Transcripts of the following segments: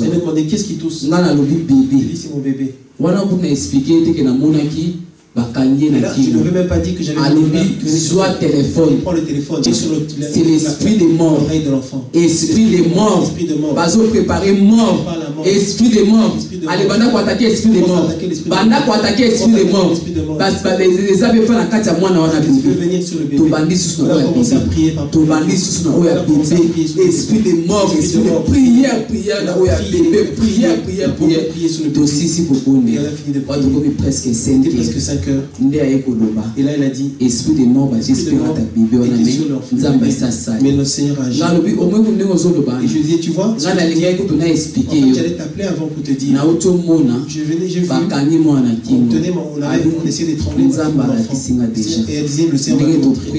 Elle m'a demandé qu'est-ce qui tousse. Nga na lobi bébé. J'ai dit c'est mon bébé. Wana pour expliquer que na monaki bakanye na Je ne veux même pas dire que j'avais soit téléphone. Prends le téléphone. C'est l'esprit de mort. De l'enfant. Esprit de mort. Bazo préparer mort. Esprit de mort. Allez, banda pour attaquer esprit de mort. Banda pour attaquer esprit de mort. Parce que les avez fait la carte à moi na venir sur le bébé. Tu bandis sous nos prier par tu bandis sous nos esprit de mort, esprit de prière na oya bébé, prière. Dossier si pour bonne. Presque 5 heures. Et là il a dit esprit de mort, j'espère ta bébé mais le Seigneur a agi. Et je disais, tu vois, j'allais t'appeler avant pour te dire. Je venais, j'ai vu. On essayait d'étrangler mon enfant. Et elle disait, le Seigneur va te montrer.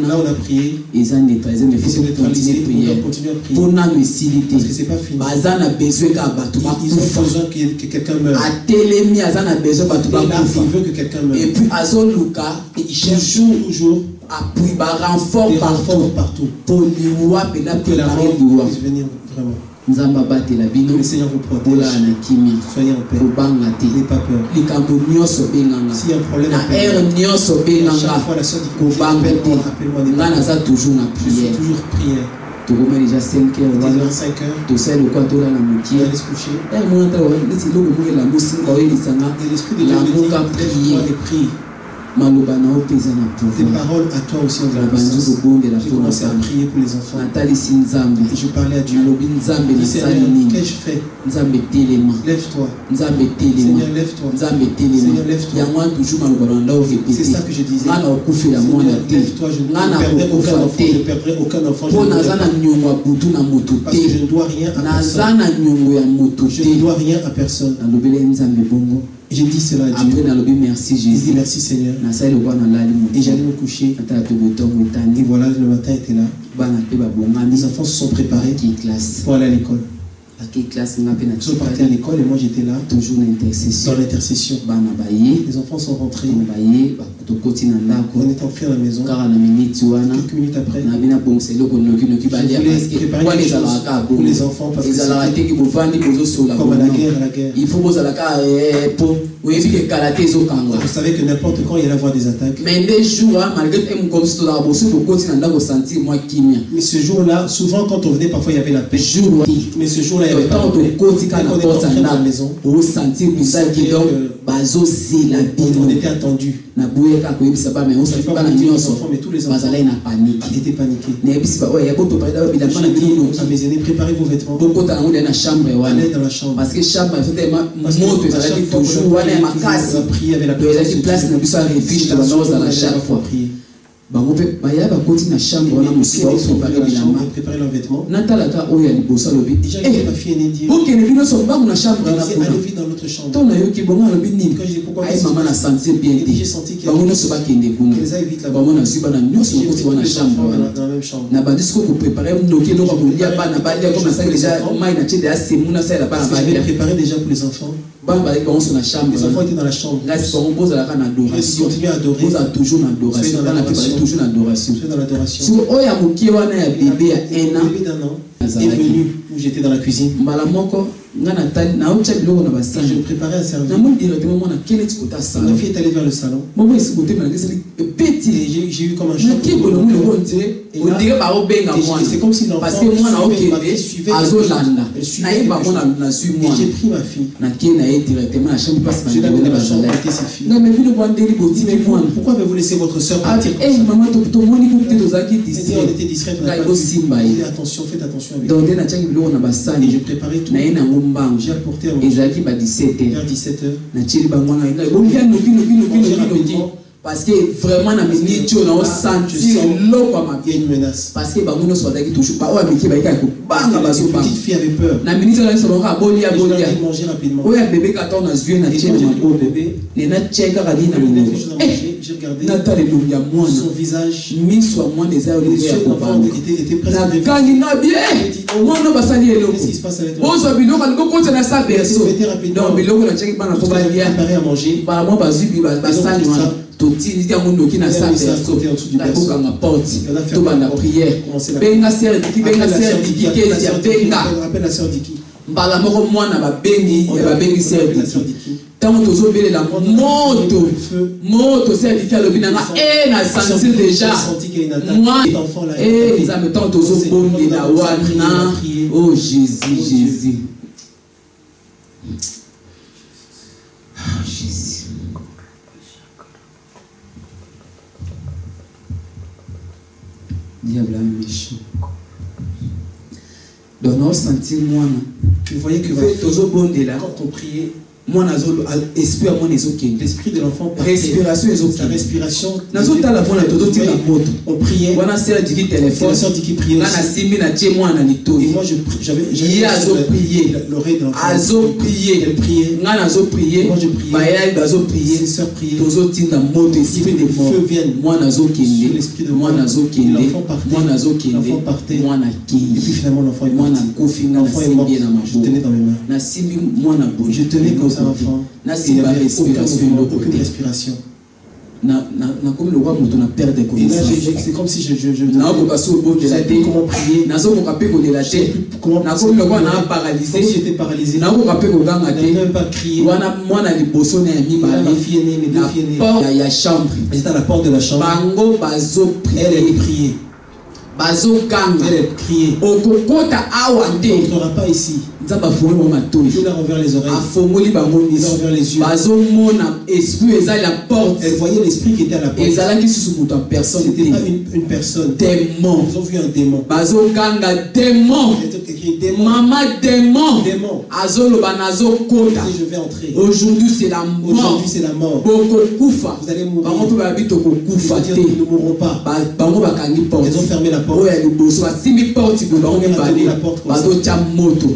Là on a prié. Ils ont neutralisé, mais il faut continuer à prier. Pour nous, parce que c'est pas fini. Ils ont besoin que quelqu'un meure. Il veut que quelqu'un meure. Et puis, Azoluka, il cherche toujours appui, renfort partout. Pour que la mort puisse venir vraiment. Le Seigneur vous protège. Soyez en paix. N'ayez pas peur. S'il y a un problème, chaque fois la soeur dit appelle-moi des paroles. Je suis toujours prière. Tu remets déjà 5 heures. 5 heures. Tu sais le quoi tu as la moitié. Allez se coucher. Et l'esprit de Dieu prie. Des paroles à toi aussi en de la j'ai commencé à prier pour les enfants. Et je parlais à Dieu. Qu'ai-je fait? Lève-toi. Seigneur, lève-toi. Seigneur, lève-toi. C'est ça que je disais. Seigneur, lève-toi. Je ne perdrai aucun enfant. Parce que je ne dois rien à personne. Je ne dois rien à personne. J'ai dit cela à Dieu. Après, merci Jésus. J'ai dit merci Seigneur. Et j'allais me coucher. Et voilà, le matin était là. Les enfants se sont préparés pour aller à l'école. Ils sont partis à l'école et moi j'étais là. Toujours dans l'intercession. Les enfants sont rentrés. On est entrés à la maison. Quelques minutes après, je préparer des choses pour les enfants parce que comme à la guerre. Il faut que vous savez que n'importe quand il y a avoir des attaques. Mais des jours, malgré mais ce jour-là, souvent quand on venait, parfois il y avait la paix. Mais ce jour-là, il y avait pas de paix. Dans la maison, on était attendu. Mais tous les enfants étaient paniqués. À mes aînés, préparez vos vêtements. Allez dans la chambre. Parce que chambre, il faut tellement monter, toujours, on a prié avec la place dans la chambre. Préparer leurs vêtements. Déjà, ma fille aînée dit allez vivre dans notre chambre. Quand je dis pourquoi j'ai senti qu'il y a vite là-bas. Dans la même chambre. Préparer déjà pour les enfants. Les enfants étaient dans la chambre. Ils continuent à adorer. Toujours en adoration. Toujours en adoration. Dans l'adoration. Le bébé d'un an est venu où j'étais dans la cuisine. Je me préparais à servir. Ma fille est allée vers le salon. J'ai eu comme un choc. C'est comme si l'enfant suivait. Elle suivait. Et j'ai pris ma fille. Je l'ai amenée dans la chambre avec ses filles. Pourquoi avez-vous laissé votre soeur partir? Elle dit on était discrète. Attention, faites attention avec elle. Et je préparais tout. J'ai apporté à mon vers 17h. Parce que vraiment, na minute on a senti l'eau comme il y a une menace. Parce que bangono soit qui touche pas. Ouais, mais qui va y la petite fille avait peur. Na minute on a seulement bolia. Manger rapidement. Ouais, bébé quand on a joué na tchèque na bébé. Les na tchèque à la j'ai regardé. Nathalie Lumia moi son visage. Mi soit moi des heures était presque. La gangi na bien. Moi no basali eloko. Qu'est-ce qui se passe avec toi? Ozo biloko ko konte na sa berceau. Donc biloko na tchèque bana ko ba bien. Préparer à manger. Ba moi bazubi basali moi. Toti dit à mon qui n'a sa berceau. La boca ma porte. Tout bana prière. Benga sœur Diki, benga sœur Diki, qu'est-ce benga. Rappelle la sœur Diki. mbala moko mwana babengi ya babengi sœur Diki tant tozo bele la moto sœur Diki alobi nanga na sentir déjà moi ça me tant tozo bombe la wana oh Jésus diable a méchant. Donc, on sentit moi. Vous voyez que quand on priait, l'esprit de l'enfant respiration sa respiration on priait la sœur dit téléphone qui priait aussi. Et moi j'avais prié l'oreille de l'enfant elle priait moi je priais ses sœurs priaient esprit de feu vienne moi l'esprit de moi l'enfant partait et puis finalement l'enfant est mort je tenais dans mes mains je tenais comme ça l'enfant il n'y avait aucune respiration. Et là, c'est comme si je savais comment prier. Comme si j'étais paralysé. Je n'arrivais même pas à crier. Ma fille aînée, mes deux filles aînées. J'étais à la porte de la chambre. Elle priait. Elle criait. On ne rentrera pas ici. Il leur envers les oreilles. Il leur envers les yeux. Elle voyait l'esprit qui était à la porte. C'était pas une personne. Démon. Ils ont vu un démon. Maman démon. Je vais entrer. Aujourd'hui c'est la mort. Vous allez mourir. Nous ne mourrons pas. Ils ont fermé la porte.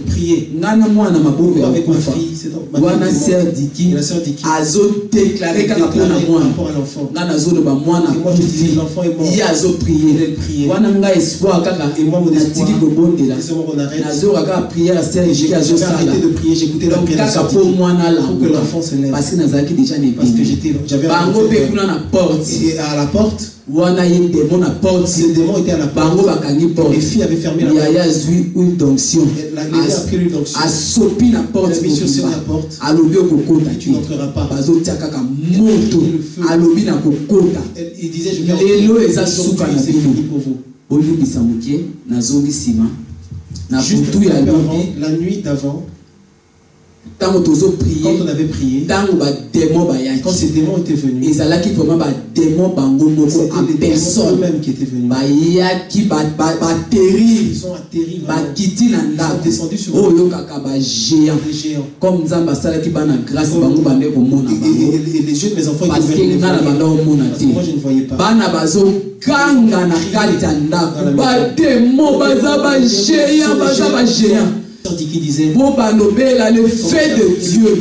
Priez. Avec ma fille, wana sœur Diki azo déclaré kaka pona mwana moi je dis l'enfant est mort. Il azo prier wana nga espoir kaka et moi mon espoir natiki kobondela nazo kaka prière sœur Diki azo sala de prier j'écoutais la prière kaka po mwana la pour que l'enfant se lève parce que nazaki déjà né parce que j'avais bango pe kuna na porte et à la porte wana ye démon na porte le démon était à la porte. bango bakangi porte les filles avaient fermé la porte. Il y a eu une donction a sopi na porte sur la porte alobi okokota tu n'entreras pas bazotia kaka moto alobi na kokota il disait je vais lelo eza suka na bino pour vous olibisa mokie nazongi nsima na butu ya lobi la nuit d'avant. Quand on avait prié, quand ces démons étaient venus, c'était les démons eux-mêmes qui étaient venus. Ils sont atterris, ils sont descendus sur des géants. Comme grâce et les yeux de mes enfants étaient ouverts. Parce que moi je ne voyais pas. Qui disait le fait de Dieu.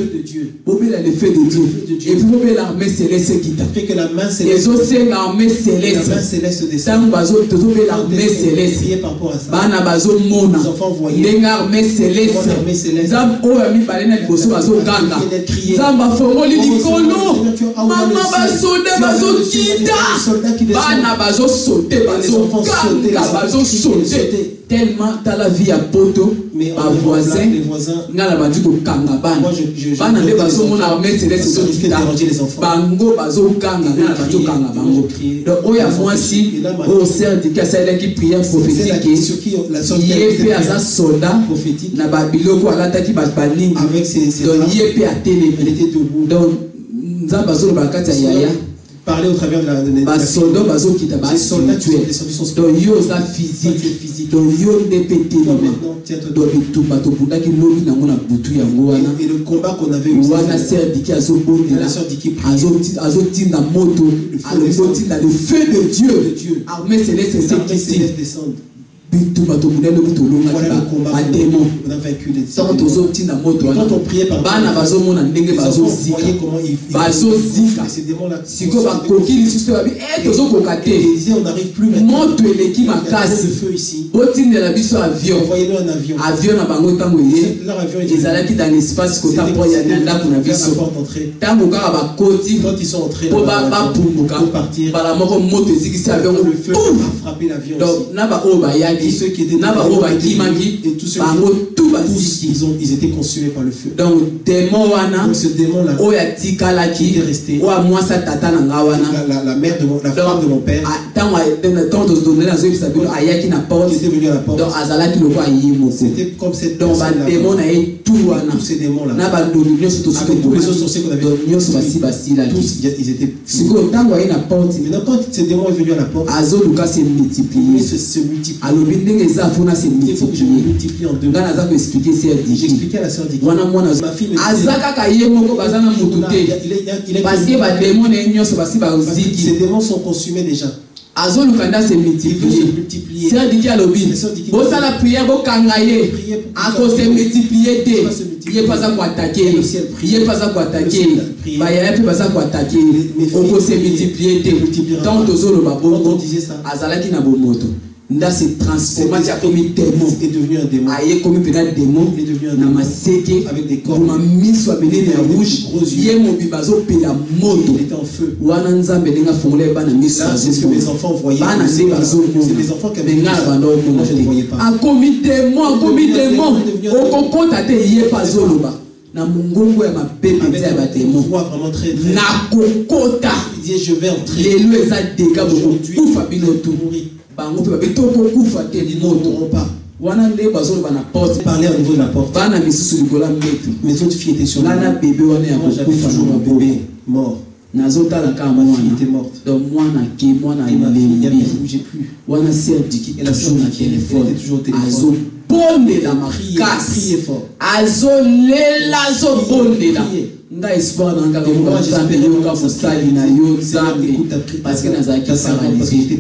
Le fait de Dieu. Et puis l'armée céleste qui t'a fait que la main céleste. L'armée céleste descend. L'armée céleste. Les enfants voyaient. L'armée céleste. Tellement dans la vie à poto, à voisin, n'a la bandi ko kanga bana. Bana le bazo mon armée c'est les enfants. Bango bazo kanga n'a la bandi kanga bango. Donc oya moi si au sœur de Kassala qui prière prophétique il est fait à sa soldat prophétique na babiloko alata ki batbani avec ses donc il est fait à télé elle était debout. Donc nzamba zo bakati ya yaya parler au travers de la soldats qui t'a donc yo ça physique donc yo ndepete et le combat qu'on avait eu wana sœur Diki azotinda moto azotinda le feu de Dieu armée céleste descend voilà le combat on a vaincu les quand on priait par bana bazomona ndenge bazozika ces démons là siko bakoki lisusu babi tozokoka te on n'arrive plus moto eleki makasi botindela biso avion envoyez-nous un avion na bango ntango ye ezalaki dans l'espace kota po ya ndako na biso ntango kaka bakoti po bapumbuka bala moko moto ezikisi avion le feu a frappé l'avion donc na baoyo bayaki ceux qui étaient et tous ceux qui ils étaient consumés par le feu. Donc ce démon là qui est resté, la mère de la femme de mon père qui était venue à la porte. C'était comme cette personne là. Tous ces démons là, avec tous les autres sorciers qu'on avait, tous ils étaient. Maintenant quand ces démons est venu à la porte, il se multiplie. Il faut que je me multiplie en deux. J'expliquais à la sœur Diki. Ma fille ces démons sont consumés déjà. Azolukanda se multiplier. C'est dit à l'obi. Bon ça la prière bon kangaye. À cause se multiplier té. Il est pas ça pour attaquer. Il est pas ça pour attaquer. Bah il est pas ça pour attaquer. On peut se multiplier té. Tant tozolo ba bon disait ça. Azalaki na bo moto. Nda se transformé comme démon. C'est devenu un démon. Aïe comme peut-être démon. Il est devenu un démon. Namaseke avec des corps. Ma mise soit béni de rouge. Yé mon bibazo pe la moto. Il était en feu. Wana nzambe linga fongole ba na mise. C'est ce que mes enfants voyaient. C'est les enfants qui avaient vu ça. Moi je ne voyais pas. A commis démon, commis démon. Okoko tate yé pas zoloba. Na mungongo ya mabebe ya ba démon. Vraiment très na kokota. Il dit je vais entrer. Lelo eza dega aujourd'hui. Kufa binoto. Bango pe ba bitoko kufa te moto pas. Wana nde bazolo bana porte parler au niveau de la porte. Bana misusu likola metu. Mes autres filles étaient sur là na bébé wana ya kufa toujours un bébé mort. Nazota la kama ma fille était morte. Donc moi na ki moi na il bougeait plus. Wana sœur Diki et la sœur na téléphone. Elle était toujours au téléphone. Bonde la makasi. Crier fort. Azo lela zo bonde la. Nga espoir dans ngaka mo nzambe yoka mosali na yo nzambe parce que nazaki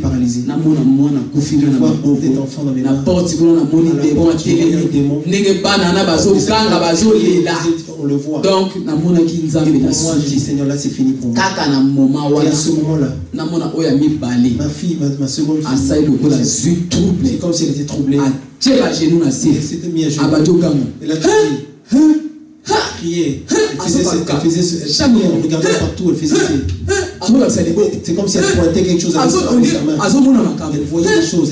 paralysé na mona kufilo na maboko na porte kuna na moni démon ndenge bana na bazo ganga bazo lela on le voit. Donc na mona ki nzambe na moi je dis Seigneur là c'est fini pour moi. Kaka na moment à ce moment là na mona oya mi balé ma fille ma seconde fille asai loko la zui trouble c'est comme si elle était troublée tiens la genou na si c'était mis à genoux abajo ganga elle a crié. Elle faisait chaque fois, on regardait partout, elle faisait c'est comme si elle pointait quelque chose avec sa main. Elle voyait des choses,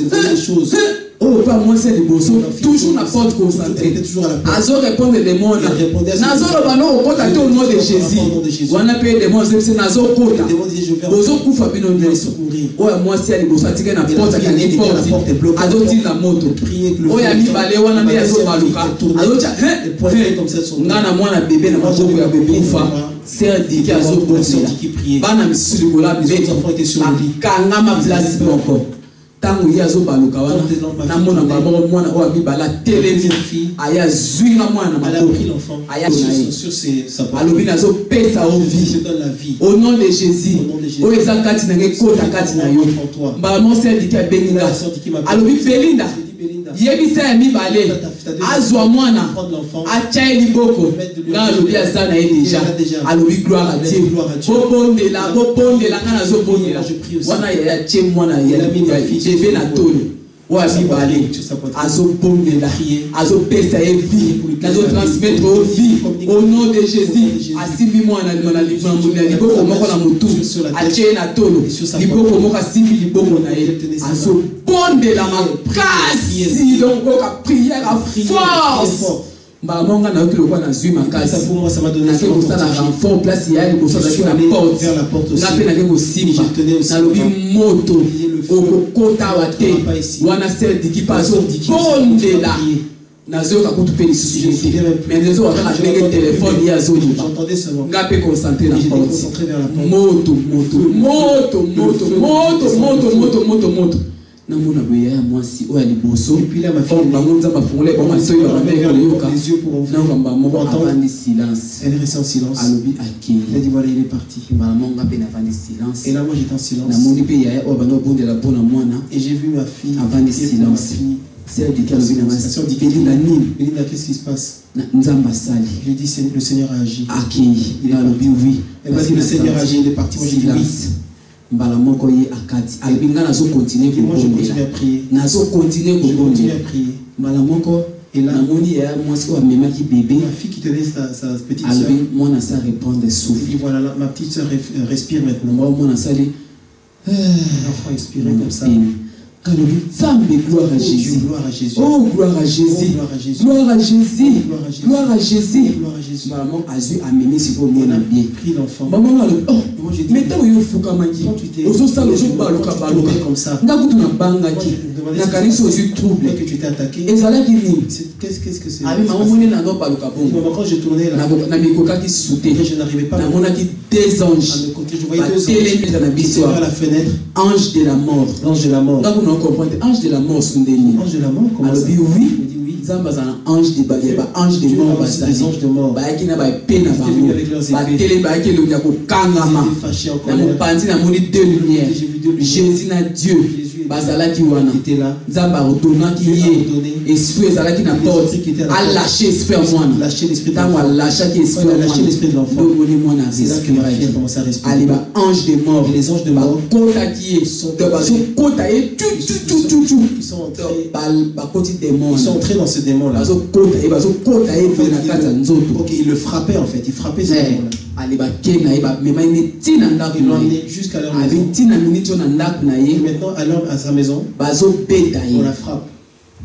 Oh, pas moi, c'est les bossos. Toujours la porte concentrée. Azo répondre les mots. Nazo Robano, au côté au nom de Jésus. On a payé des mots, c'est Nazo Kota. Bozo Koufa Bino mourir. Oh, moi, c'est les bossos. Tu la porte, la porte est bloquée. Ado tire la moto. Oh, il y a mis balé, on a mis Azo Maluka. Ado tire, comme ça, son Nana, moi, la bébé, la maman, il y a bébé Koufa. C'est dit qu'il y a Azo Koufa. Bana, monsieur, les enfants étaient sur le lit. Kangama, place, encore. Tango yazo baluka wana na mona babo mwana o abibala telemi aya zwinga mwana l'enfant aya sur ses sapatos alobi nazo pesa o vie au nom de Jésus o ezakati na ngekota kati na yo ba mon sœur dit a beninga alobi Belinda yebisa ya mibale azwa mwana acha liboko na alobi azana ye déjà alobi gloire à Dieu bobondela ngana zo bondela wana ya tie mwana ya bébé na tolo wa mibale azo bondela azo pesa ye vie nazo transmettre au vie au nom de Jésus asimbi mwana na liboko moko na mutu atie na tolo liboko moko asimbi liboko na ye azo bondela makasi donc oka prière à force Bamonga na yoki lokwa na zui makasi. Pour moi ça m'a donné ça la renfort place il y a une chose sur la porte vers la porte aussi. Na pe na ke simba. Na lobi moto okokota wate. Wana sel diki paso bondela. Na zo ka kutu pe lisusu. Mais nezo waka na ndenge téléphone ya zo liba. J'entendais seulement. Nga pe concentré na porte. Concentré vers la porte. Moto. Namona boya mwasi oya liboso et puis là ma fille bangonza bafungule ba maso yo ba yoka les yeux pour na ngamba moko avandi silence elle reste en silence alobi aki elle dit voilà il est parti monga pe na avandi silence et là moi j'étais en silence na moni pe ya o bano bonde la bona mwana et j'ai vu ma fille avandi silence c'est dit qu'elle vient na station dit Belinda nini Belinda qu'est-ce qui se passe nzamba sali je dis le Seigneur a agi aki il a lobi oui elle m'a dit le Seigneur a agi il est parti moi j'ai dit oui mbala moko ye akati albinga nazo continuer nazo continuer mbala moko et là namoni ya mwasi wa memaki bébé ma fille qui tenait sa petite sœur albi mwana sa répondre souffle voilà ma petite sœur respire maintenant mwana sali l'enfant expirait comme ça Gloire à Jésus. Gloire à Jésus. Oh, gloire à Jésus. Gloire à Jésus. Gloire à Jésus. Maman a vu amener ce qu'on a bien. Pris l'enfant. Maman a dit, oh, mais tant que vous faites comme ça, que tu t'es attaqué. Qu'est-ce que c'est? Quand je tournais là, je n'arrivais pas à me côté. Je voyais deux anges à la fenêtre. Ange de la mort. Ange de la mort. Là, vous n'en comprenez. Ange de la mort, c'est un déni. Ange de la mort, comment ça? Oui. Ange de mort, ange de mort, des anges de mort. Qui n'a pas peine à faire. Jésus n'a Dieu. Bazalaki wana était là. Zamba ordonna qui est esprit ezalaki na porte a lâché esprit mwana. Lâcher l'esprit. Tant a lâché esprit mwana. Lâcher l'esprit de l'enfant. Donc on mwana respirer. Commencer à respirer. Allez ba ange de mort. Les anges de mort. Kota qui est sont kota et ils sont entrés ba koti démon. Ils sont entrés dans ce démon là. Bazo kota et bazo kota et na kata nzoto. OK, il le frappait en fait, il frappait ce démon là. Allez ba kena et ba mais il tina ndako il l'emmenait jusqu'à leur maison. Avec tina minute na ndako na ye. Maintenant à sa maison. Bazo beta ye. On la frappe.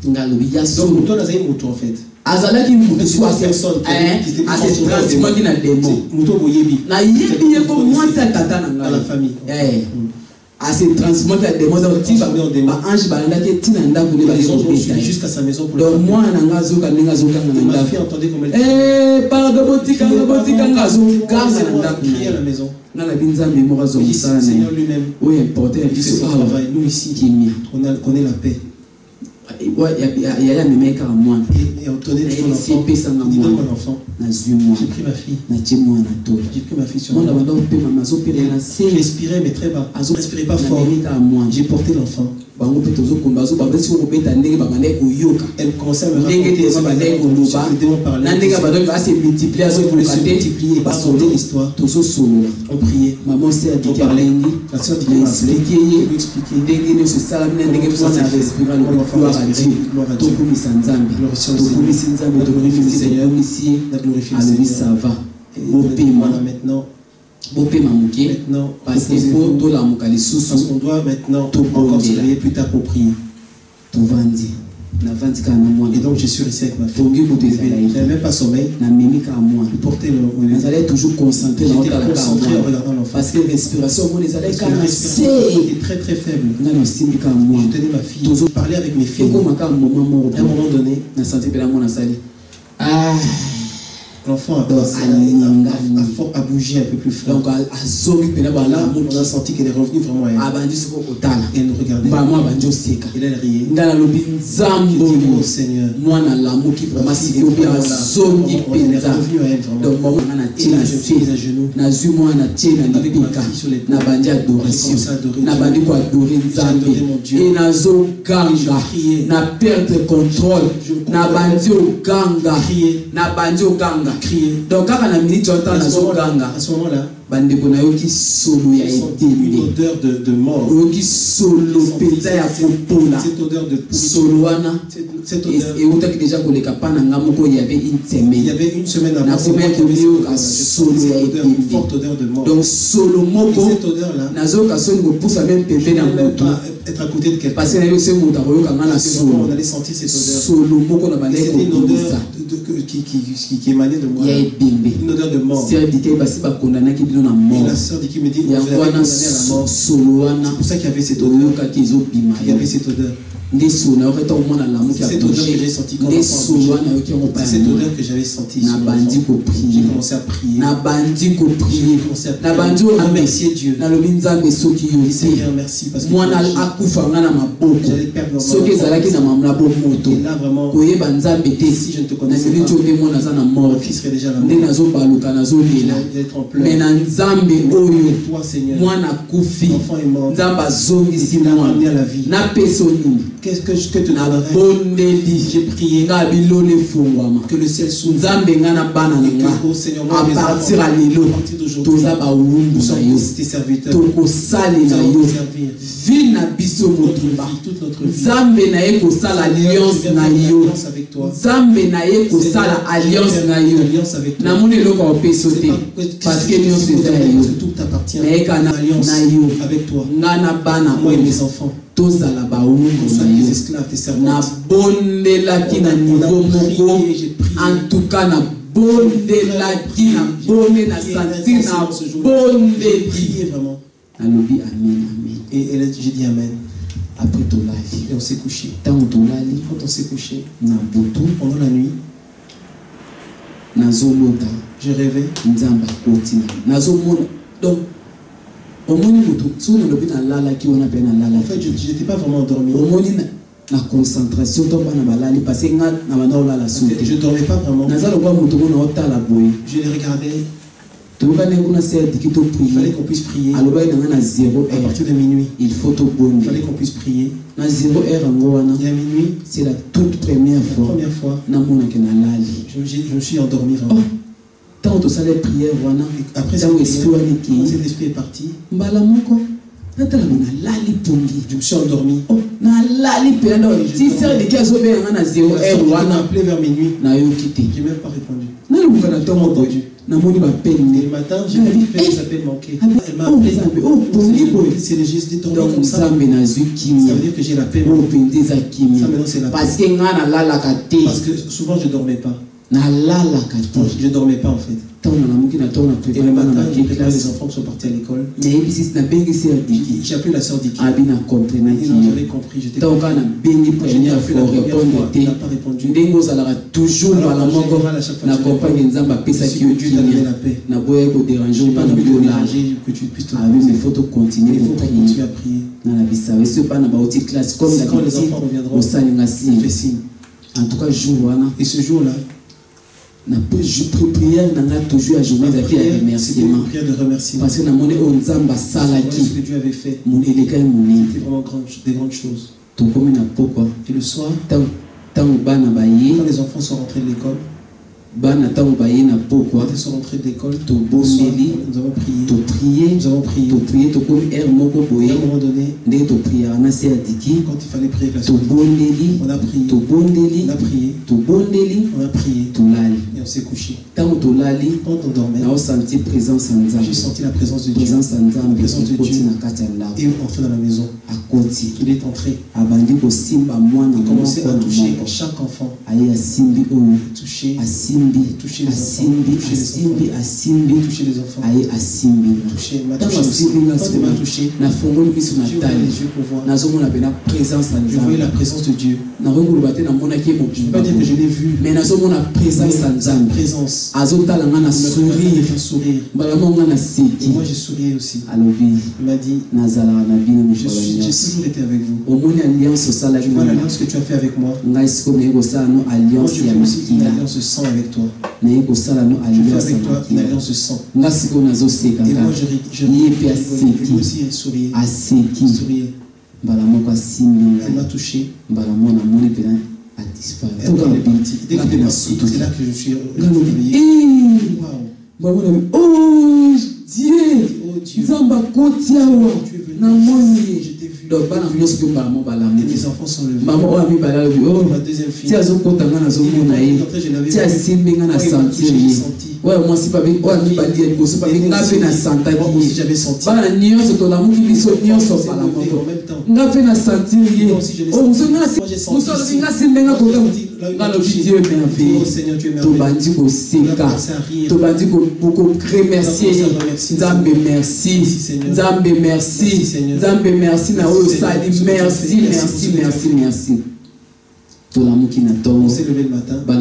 Ngalobi ya so. Donc toi là c'est moto en fait. Azalaki mutu soit personne qui transforme qui na démon. Moto boyebi. Na yebi ye ko moi ça tata na dans la famille. À se transformer en démon dans tiba ba ange balanda ke tina ndako ne ba jusqu'à sa maison pour donc moi na ngazo ka nenga zo kanga na ma fille entendait comme elle pardon botika ngazo kanga na ndako crier à la maison. Na la binzambe mo razo musana Seigneur lui-même. Oui, important biso travail nous ici kimia on est la paix. Ouais, il y a la même écart moi. Et on tenait ton enfant. Dis donc mon enfant. J'ai pris ma fille. J'ai pris ma fille sur moi. Je respirais mais très bas. Je respirais pas fort. J'ai porté l'enfant. Elle commençait à me raconter l'histoire. On priait. Maman s'est dit la soeur dit qu'il m'a maintenant parce qu'il faut qu'on doit maintenant encore se réveiller plus tard pour prier. Et donc je suis resté avec ma fille. Je n'avais même pas sommeil. Je portais le toujours concentré en regardant l'enfant. Parce que la respiration était très très faible. Je tenais ma fille. Je parlais avec mes filles. À un moment donné, l'enfant a bougé un peu plus fort. Donc, on a senti qu'elle est revenue vraiment à elle. Et elle nous regardait. Et là, elle riait. Oh Seigneur. On est revenu à elle vraiment. Et là, je me suis mis à genoux. Avec ma fille sur les bras. J'ai commencé à adorer Dieu. Et nazo ganga na perdre contrôle na bandi oganga na bandi oganga crier. Donc quand na minute j'entends nazo ganga à ce moment-là bandeko na yo ki solo ya une odeur de mort. Yo ki solo peta ya popola cette odeur de solo wana cette odeur et on t'a déjà collé kapana ngamoko il y avait une semaine. Il y avait une semaine avant. Na semaine que solo ya une forte odeur de mort. Donc solo moko cette odeur là nazo ka solo ko poussa même pembe na moto être à côté de quelqu'un. Parce que on allait sentir cette odeur. C'était une odeur qui émanait de moi. Une odeur de mort. Et la sœur dit qu'il me dit on vous avait condamné à la mort. C'est pour ça qu'il y avait cette odeur. Il y avait cette odeur. C'est cette odeur que j'ai sentie quand c'est cette odeur que j'avais sentie. J'ai commencé à prier. J'ai commencé à prier. Remercier Dieu. Seigneur, merci parce que j'allais perdre mon et là vraiment si je ne te connaissais pas mon fils serait déjà là. Il être en pleurs. Mais toi Seigneur l'enfant est mort. Il m'a ramené à la vie. Qu'est-ce que je te donnerais? J'ai prié que le ciel s'ouvre et que, oh Seigneur, à partir à l'élo, toza ba wundu na yo, toko sale na yo, vie na biso motumba, Zambe na ye ko sala alliance na yo, Zambe na ye ko sala alliance na yo, na moni loko opeso te, parce que nous c'est yo, na ye kana na yo, ngana bana mes enfants. Tozala ba wundu na yo, na bondela ki na niveau moko, en tout cas na bondela ki na bonne na santi na bondeli vraiment. Alobi amen amen. Et j'ai dit amen. Après Tolali, et on s'est couché. Quand on s'est couché, pendant la nuit, je rêvais. Donc, en fait, je n'étais pas vraiment endormi. La concentration, je ne dormais pas vraiment. Je les regardais. Il fallait qu'on puisse prier. À partir de minuit, il fallait qu'on puisse prier. Et à minuit, c'est la toute première fois. Je me suis endormi vraiment. Tant que ça les prières, après cet esprit est parti. Je me suis endormi. Je appelé vers minuit. Je n'ai même pas répondu. Et le matin, j'ai vu qu'elle s'appelle manquer. Elle m'a appelé. C'est le geste détourné comme ça. Ça veut dire que j'ai la paix. Ça maintenant c'est la paix. Parce que souvent je ne dormais pas. Je ne dormais pas en fait. Et le matin, j'ai préparé les enfants qui sont partis à l'école. J'ai appelé la soeur Diki. J'avais compris. J'étais pas répondu. Toujours Dieu donner la paix. Je pas que tu puisses te reposer. Il faut continuer à prier. Quand les enfants reviendront, on fait signe. En tout cas, et ce jour-là, prière toujours à journée de remerciement. Parce que ce que Dieu avait fait, c'était vraiment des grandes choses. Et le soir, quand les enfants sont rentrés de l'école, quand ils sont rentrés de l'école, nous avons prié. Nous avons prié. À un moment donné, quand il fallait prier, on a prié. On a prié. Et on s'est couché. Quand on dormait, j'ai senti la présence de Dieu. Et on entré dans la maison. Il est entré. Il a commencé à toucher chaque enfant. Toucher les enfants. Toucher les yeux pour voir. Je voyais la présence de Dieu. Je ne peux pas dire que je l'ai vu, mais sa présence. Sourire. Et moi j'ai souri aussi. Il m'a dit, j'ai toujours été avec vous. Tu vois l'alliance que tu as fait avec moi. Moi je fais aussi une alliance de sang avec toi. Je fais avec toi une alliance de sang. Et moi je lui aussi sourier. Elle m'a touché. C'est là que je suis réveillé. Oh Dieu, Zamba Kotiawa, j'étais vu. Les enfants sont levés. Ma deuxième fille. Ouais, moi si pas bien, moi aussi j'avais senti. Merci. On s'est levé le matin. Les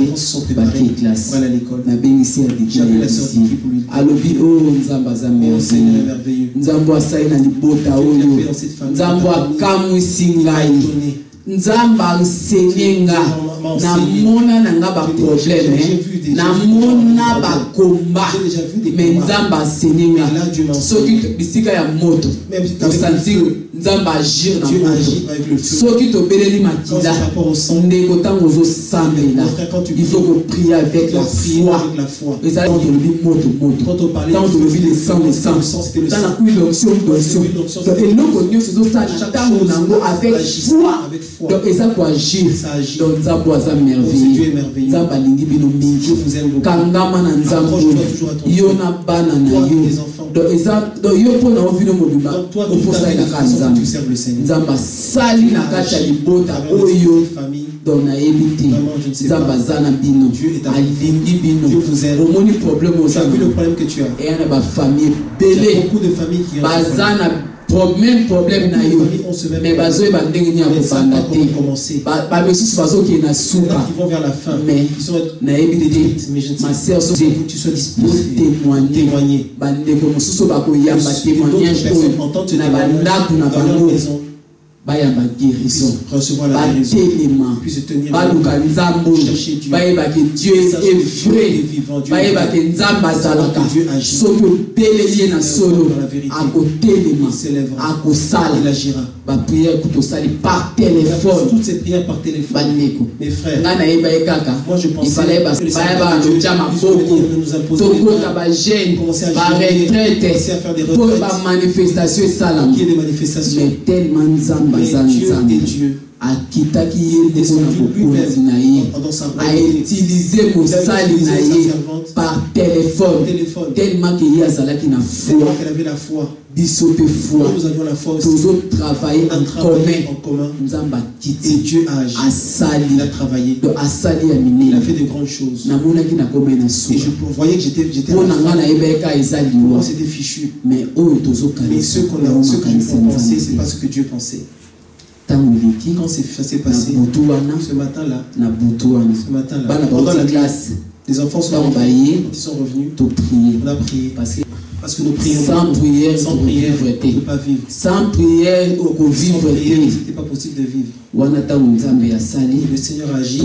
enfants se sont préparés pour aller à l'école. J'ai appelé la soeur Diki pour lui dire. Oh Seigneur est merveilleux. Ce que tu as fait dans cette famille. Nzamba nsenyenga na mona nanga ba problème na mona ba komba mais nzamba nsenyenga soki bisika ya moto osanti nzamba agir na Dieu agit avec le feu. soki tobeleli Quand makila c'est par rapport au sang, ndeko ntango ozosambela il faut que prier avec la foi ezali tolobi moto quand on parlait ntango tolobi le sang tana kui l'onction eloko nyonso ezosala ntango nango avec foi donc eza koagir donc nzambe aza merveilleux nzambe alingi bino mingi kangama na nzambe yo na bana na yo donc eza donc yo mpo na ovino mobimba ofosalelaka nzambe nzambe asali na kati ya libota oyo donc nayebi te nzambe aza na bino alingi bino omoni problème oza eya na bafamille ebele baza na problème na yo mais bazoyeba ndenge nini ya kobanda te bamisusu bazokende na suka mais nayebi te ma sœur tu sois disposé témoigner bandeko mosusu bakoyamba témoignage oyo na bandako na bango bayamba guérison batelema baluka nzambe bayebake Dieu est vrai bayebake nzambe azalaka soki obeleli ye na solo akotelema akosala baprière kutosali par téléphone bandeko ngai nayeba ye kaka ifale bayeba loja maboko tokota bagene baretraite po bamanifestation esalama mais tellement nzambe aza nzambe akitaki ye ndeko na bokonzi na ye autilize mosali na ye par téléphone tellement que ye azalaki na foi biso mpe foi tozotravaille en commun nzambe akiti asali asali ya minene namonaki nakoma na suka mpo na ngai nayebeka eza liwa mais oyo tozokanisa quand c'est passé ce matin-là, pendant la classe, les enfants sont revenus, on a prié. Parce que nous prions. Sans prière, on ne peut pas vivre. Sans prière, on ne ce n'était pas possible de vivre. Le Seigneur a agi.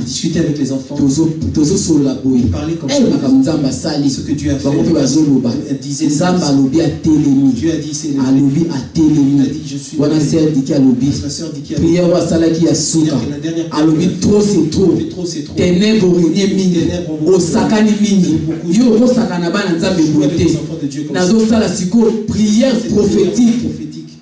Discuter avec les enfants. Parler comme ça. Ce que Dieu a fait. Disait Dieu a dit c'est il a dit je suis la sœur dit qu'il y a trop c'est trop. Ténèbres mingi. Osakani mingi. Yo osakana bana nzambe bote. Nazo sala siko prière prophétique.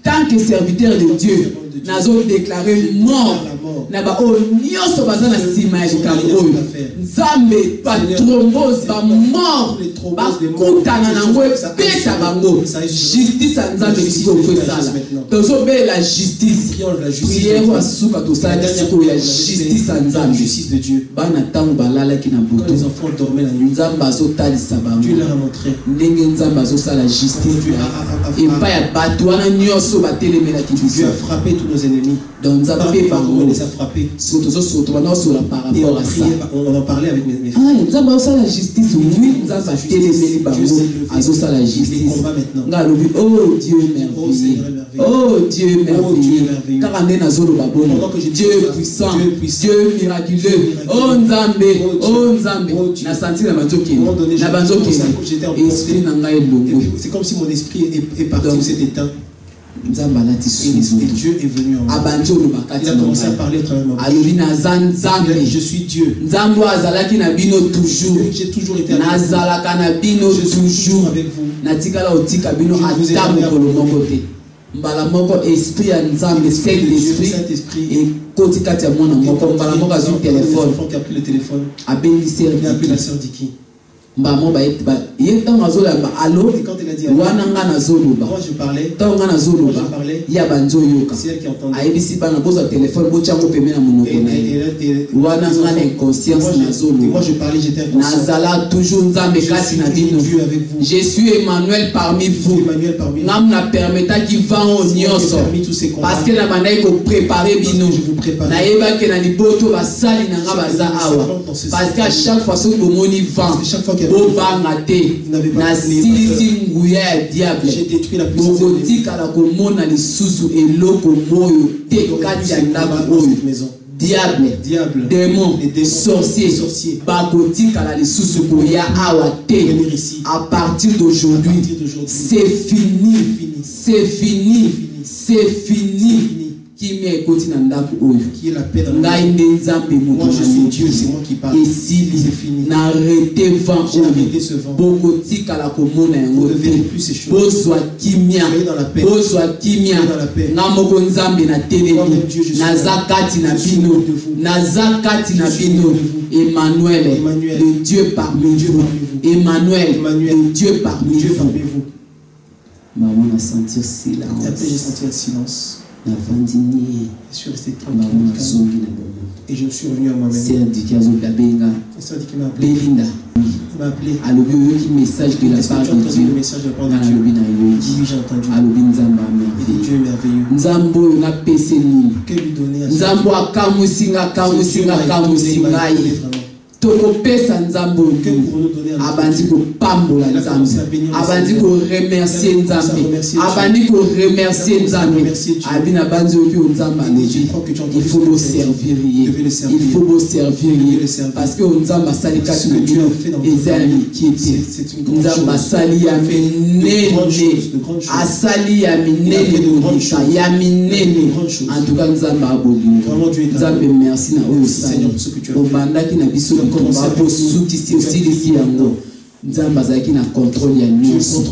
Tant que serviteur de Dieu, nous avons déclaré mort. Nous avons nyonso baza na sima ya likambo oyo. Nzambe ba thrombose ba mort ba kutana nango pesa bango. Justice ya Nzambe siko fosala. Tozo be la justice. Prière wa suka to sala siko ya justice ya Nzambe. Justice de Dieu. Bana tango balala ki na boto. Les enfants dormaient la nuit. Nzambe azotalisa bango. Dieu leur a montré. Ndenge Nzambe azosala justice. Et pas ya bato wana nyonso Dieu a frappé tous nos ennemis. Donc nous avons les a frappés. On en parlait avec mes frères. Nous avons la justice. Oui, nous avons la justice. Oh Dieu merveilleux. Oh Dieu merveilleux. Car Dieu puissant. Dieu miraculeux. Oh Nzambe. Oh Nzambe. Na senti na banzoki. Na banzoki. C'est comme si mon esprit est parti, s'est éteint. Et Dieu est venu en moi. Il a commencé à parler au travers de ma bouche. Je suis Dieu. J'ai toujours été avec vous. Je suis toujours avec vous. Mbala moko esprit ya nzambe Saint-Esprit et kotikati ya mwana moko mbala moko azu téléphone abengi sœur il a appelé la sœur Diki. Mbamo ba yeta ngazola ba allo wana nga nazoloba moi je parlais tonga nazoloba ya banzo yoka c'est elle qui entendait ayebisi bana boza téléphone bo chango pemé na monoko na wana nga na inconscience nazoloba moi je parlais j'étais inconscient nazala toujours nzambe kati na bino je suis Emmanuel parmi vous ngam na permetta ki va on nyonso parce que na bandai ko préparer bino na yeba ke na liboto basali na nga baza awa parce que à chaque fois so bomoni vent chaque fois qu'il na silisi nguya ya diable bokotika la komona lisusu eloko moyo te kati ya ndako oyo diable, démon, sorcier, bagotika la lisusu koya awate. À partir d'aujourd'hui, c'est fini, c'est fini, c'est fini. Qui est la paix dans moi, je suis Dieu, c'est moi qui parle. Et si c'est fini, n'arrêtez pas. J'ai arrêté ce vent. Vous ne verrez plus ces choses. Soyez dans la paix. Soyez dans la paix. Emmanuel, le Dieu parmi vous. Emmanuel, le Dieu parmi vous. Maman a senti le silence. Et après j'ai senti le silence. Je suis resté tranquille. Et je me suis revenu à moi-même. C'est un dit qu'il m'a appelé. Belinda. Il m'a appelé. Message de la part de Dieu. Oui, j'ai entendu. Il dit Dieu est merveilleux. Nzambo na peseni. Que lui donner à Nzambo akamusinga. Toko pesa nzambo abandi ko pambola nzambo abandi ko remercier nzambe abandi ko remercier nzambe abina banzi oki nzamba il faut le servir il faut le servir parce que nzamba sali kati na Dieu ezali kiti nzamba sali ya minene asali ya minene ya minene en tout cas nzamba abodi nzambe merci na oyo Seigneur pour ce que tu as fait obanda ki na biso Nzamba zaki na contrôle ya nyonso.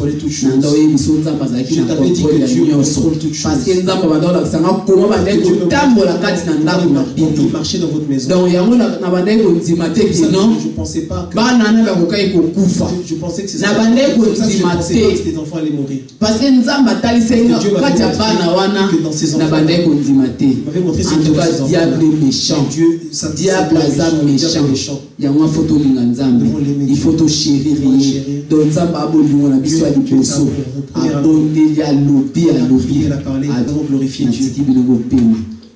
Nanda oyebiso Nzamba zaki na contrôle ya nyonso. Parce que Nzamba bandola kusanga koma bandeko tambola kati na ndako na bino. Marcher dans votre maison. Donc yango na bandeko nzimate kino. Je pensais pas que bana na bakokai kokufa. Je pensais que na bandeko nzimate les enfants allaient mourir. Parce que Nzamba talisenga kati ya bana wana na bandeko nzimate. En tout cas diable méchant. Diable azam méchant. Yango photo linga Nzambe. Il faut te chérir. Donc Nzamba abolingo na biso ya liboso. Abondeli alobi glorifier Dieu.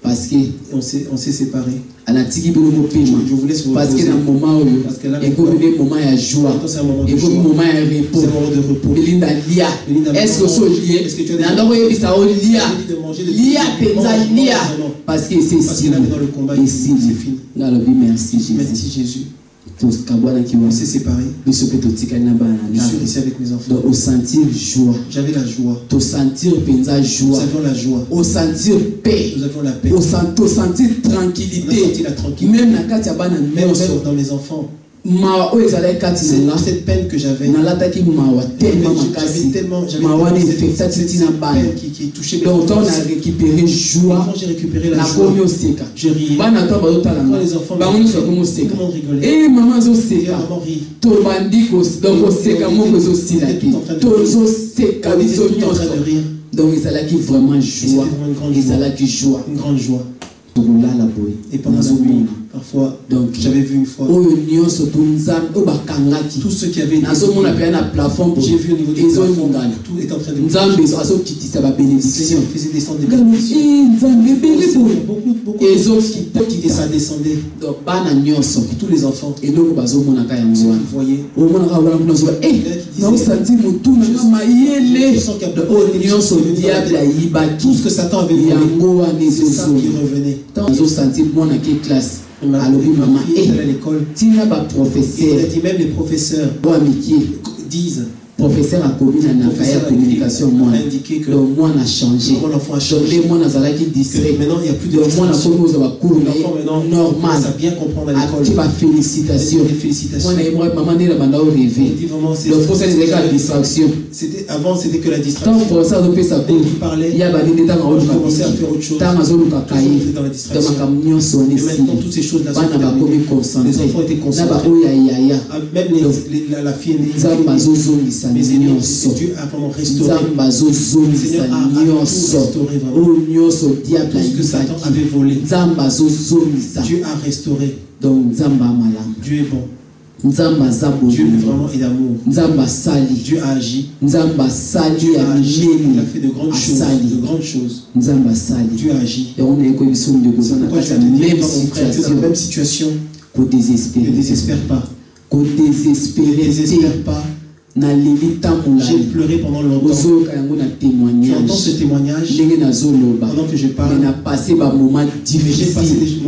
Parce que on s'est séparés. Je voulais se parce que dans le moment où il y a un moment de joie, il y a un moment de repos. Est-ce que c'est lié? Parce que c'est ici. Merci Jésus. On s'est séparés. Je suis ici avec mes enfants. Donc, au sentir joie. J'avais la joie. Au sentir joie. Nous avions la joie. Au sentir paix. Nous avions la paix. Au sentir tranquillité. Même dans mes enfants. Cette peine que j'avais qui touchait donc on a récupéré joie. Quand j'ai récupéré la joie, je riais. Quand les enfants rigolaient, et maman rit. Donc ils allaient vraiment joie. Une grande joie. Et pendant la nuit, parfois, j'avais vu une fois tout ce qu'il y avait j'ai vu au niveau du plafond, tout est en train de bouger. Seigneur faisait descendre des bénédictions. Beaucoup et ça descendait. Tous les enfants. Et donc, vous voyez, tout ce que Satan avait volé, c'est ça qui revenait. Classe. Maman, à l'école, il a dit même les professeurs disent. Professeur a commis la communication, moi indiqué que moi a changé. Mon enfant a changé. Moi n'a distrait. Maintenant il n'y a plus de distraction. Normal. Ça bien comprendre à l'école. Félicitations. Moi maman n'est pas rêvé. Le procès de la distraction. Avant c'était que la distraction. Tant pour ça il parlait. Il y a des détails en haut. Commencer à faire autre chose. Dans la distraction. Et maintenant toutes ces choses là sont les enfants étaient concentrés. Même la fille aînée. Mais Seigneur, Dieu a vraiment restauré. Seigneur a tout restauré vraiment. Tout ce que Satan avait volé, Dieu a restauré. Donc Dieu est bon. Dieu vraiment est d'amour. Dieu a agi. Dieu a agi. Il a fait de grandes choses. Dieu a agi. Et on est comme ça. Pourquoi tu as dit même situation. Ne désespère pas. Ne désespère pas. J'ai pleuré pendant longtemps. Tu entends ce témoignage pendant que je parle. J'ai passé des moments difficiles.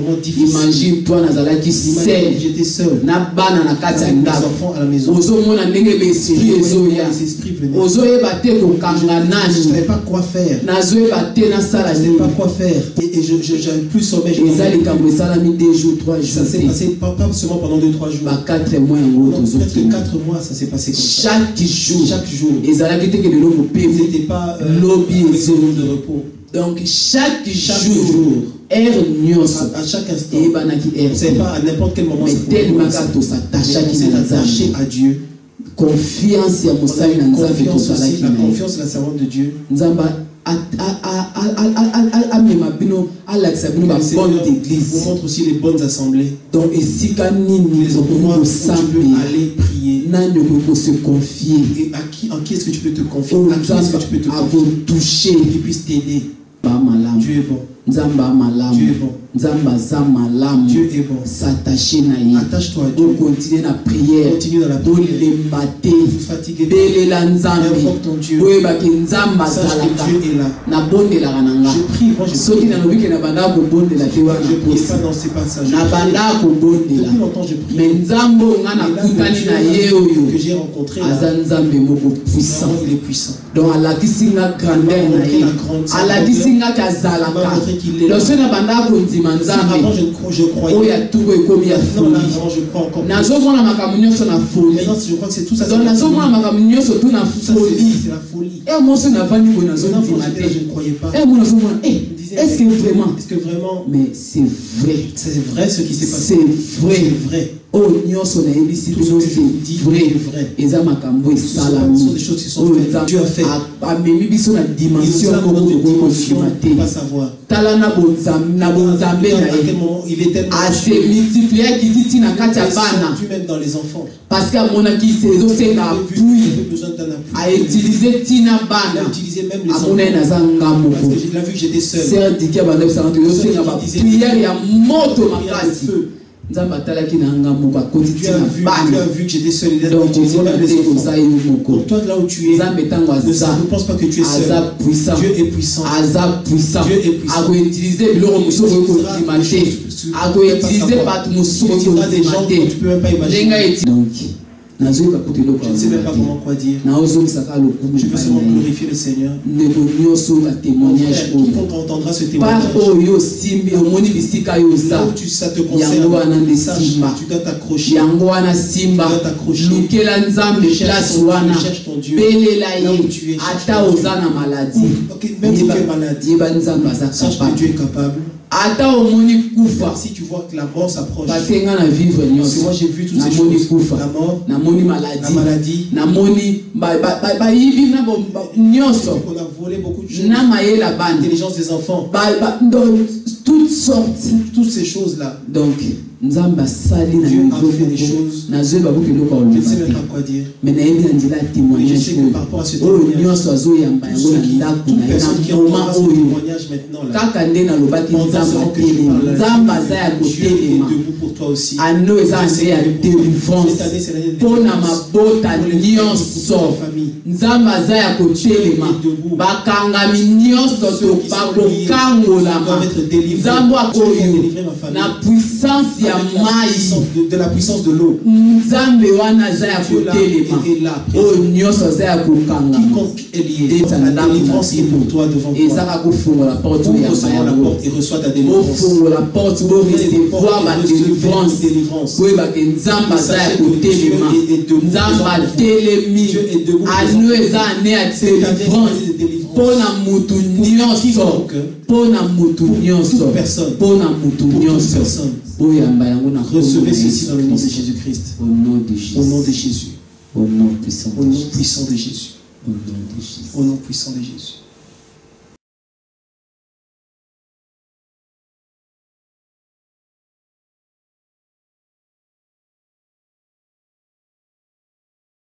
Imagine-toi, j'étais seul. Avec mes enfants à la maison. Je ne savais pas quoi faire. Je ne savais pas quoi faire. Et j'avais plus sommeil. Ça s'est passé pas seulement pendant 2-3 jours. 4 mois. Presque 4 mois, ça s'est passé comme ça. Chaque jour. C'était pas lobby et zone de repos. Donc chaque jour, à chaque instant, c'est pas à n'importe quel moment, mais tellement qu'on s'attacher à Dieu. Confiance à la confiance de la servante de Dieu. Vous montre aussi les bonnes assemblées. Donc, les endroits où tu peux aller prier. Se confier. Et en qui est-ce que tu peux te confier? À qui est-ce que tu peux te confier? Toucher. Qui puisse t'aider. Dieu est bon. Dieu est bon. Dieu est bon. S'attacher na ye. Attache-toi à Dieu. Continuer la prière. Continue dans la prière. Fatigué. Invoque ton Dieu. Sache que Dieu est là. Je prie, moi je prie. Je ne prie pas dans ces passages. Depuis longtemps je prie. Mais que j'ai rencontré là, il est puissant. Donc à la kisinga grandeur na ye. À la kisinga kazalaka. Avant je croyais. Maintenant je crois encore. Maintenant je crois que c'est tout ça. C'est la folie. Je ne croyais pas. Est-ce que vraiment? Mais c'est vrai. C'est vrai ce qui s'est passé. C'est vrai. Oh, nyonso na ebisi tout ce que je dis vrai. Eza makambo salami. Ce sont des choses qui sont faites. Dieu a fait. Amemi biso na dimension ko pas savoir. Tala na bonzambe na il est tellement assez multiplié qui dit na kati ya bana. Tu même dans les enfants. Parce qu'à mon avis c'est aussi un appui. À utiliser tina bana. À utiliser même les enfants. Parce que j'ai vu que j'étais seul. C'est dit qu'il y a des gens qui prière ya moto makasi. Tu as vu que j'étais seul. Donc toi là où tu es, ne pense pas que tu es seul. Dieu est puissant. Dieu est puissant. Des gens que tu peux même pas imaginer. Je ne sais même pas comment quoi dire. Je veux seulement glorifier le Seigneur. Mon frère, quiconque entendra ce témoignage, là où ça te concerne, sache, tu dois t'accrocher. Tu dois t'accrocher. Cherche ton Dieu. Là où tu es, même si tu es malade, sache que Dieu est capable. Si tu vois que la mort s'approche, parce que moi j'ai vu toutes ces choses, la mort, la maladie, on a volé beaucoup de choses, l'intelligence des enfants, toutes ces choses là. Donc Dieu a fait des choses. Je ne sais même pas quoi dire. Mais je sais que par rapport à ce témoignage, toute personne qui entendra ce témoignage maintenant là, pendant que je parle, Dieu est debout pour toi aussi. Cette année c'est l'année de délivrance pour ta famille. De la puissance de l'eau. Quiconque est lié, la délivrance est pour toi devant toi. Ouvre la porte et reçois ta délivrance. La porte pour recevoir ma délivrance. Dieu est debout. Recevez ceci dans le nom de Jésus-Christ. Au nom de Jésus. Au nom de Jésus. Au nom puissant de Jésus. Au nom puissant de Jésus. Au nom puissant de Jésus.